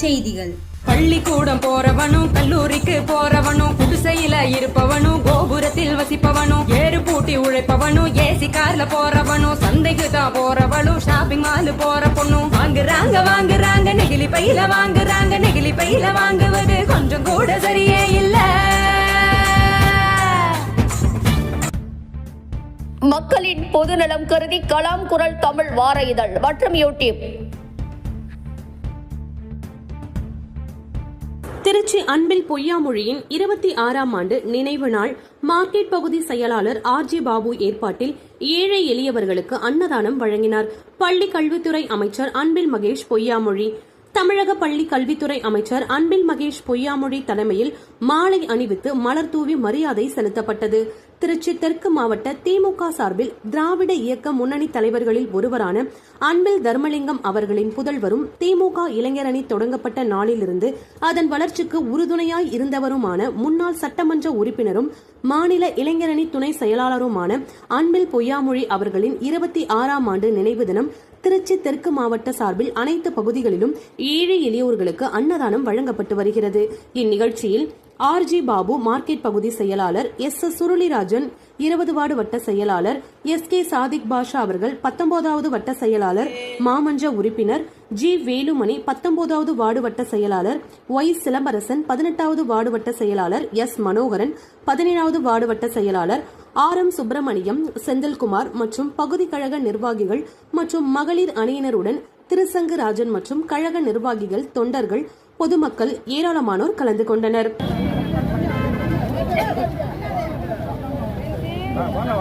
செய்திகள். பள்ளிக்கூடம் போறவனும் கல்லூரிக்கு போறவனும் குடிசையில இருப்பவனும் கோபுரத்தில் வசிப்பவனும் ஏறு பூட்டி உழைப்பவனும் ஏசி கார்ல போறவனும் சந்தைக்கு தான் போறவளும் ஷாப்பிங் மால் போற பொண்ணும் வாங்குறாங்க நெகிழி பையில வாங்குறாங்க நெகிழி பையில வாங்குவது கொஞ்சம் கூட சரியே இல்ல. மக்களின் பொதுநலம் கருதி கலாம் குரல் தமிழ் வார இதழ் மற்றும் யூடியூப். திருச்சி அன்பில் பொய்யாமொழியின் 26ஆம் ஆண்டு நினைவு நாள் மார்க்கெட் பகுதி செயலாளர் RJ பாபு ஏற்பாட்டில் ஏழை எளியவர்களுக்கு அன்னதானம் வழங்கினார். பள்ளி கல்வித்துறை அமைச்சர் அன்பில் மகேஷ் பொய்யாமொழி. தமிழக பள்ளி கல்வித்துறை அமைச்சர் அன்பில் மகேஷ் பொய்யாமொழி தலைமையில் மாலை அணிவித்து மலர் தூவி மரியாதை செலுத்தப்பட்டது. திருச்சி தெற்கு மாவட்ட திமுக சார்பில் திராவிட இயக்க முன்னணி தலைவர்களில் ஒருவரான அன்பில் தர்மலிங்கம் அவர்களின் புதல்வரும் திமுக இளைஞரணி தொடங்கப்பட்ட நாளிலிருந்து அதன் வளர்ச்சிக்கு உறுதுணையாய் இருந்தவருமான முன்னாள் சட்டமன்ற உறுப்பினரும் மாநில இளைஞரணி துணை செயலாளருமான அன்பில் பொய்யாமொழி அவர்களின் 26ஆம் ஆண்டு நினைவு தினம் திருச்சி தெற்கு மாவட்ட சார்பில் அனைத்து பகுதிகளிலும் ஏழை எளியோர்களுக்கு அன்னதானம் வழங்கப்பட்டு வருகிறது. இந்நிகழ்ச்சியில் RJ பாபு மார்க்கெட் பகுதி செயலாளர் S சுருளிராஜன் 20 வார்டு வட்ட செயலாளர் SK சாதிக் பாஷா அவர்கள் 19வது வட்ட செயலாளர் மாமன்ற உறுப்பினர் G வேலுமணி 19வது வார்டு வட்ட செயலாளர் Y சிலம்பரசன் 18வது வார்டு வட்ட செயலாளர் S மனோகரன் 17வது வார்டு வட்ட செயலாளர் RM சுப்பிரமணியம் செந்தில்குமார் மற்றும் பகுதி கழக நிர்வாகிகள் மற்றும் மகளிர் அணியினருடன் திருசங்கு ராஜன் மற்றும் கழக நிர்வாகிகள் தொண்டர்கள் பொதுமக்கள் ஏராளமானோர் கலந்து கொண்டனர்.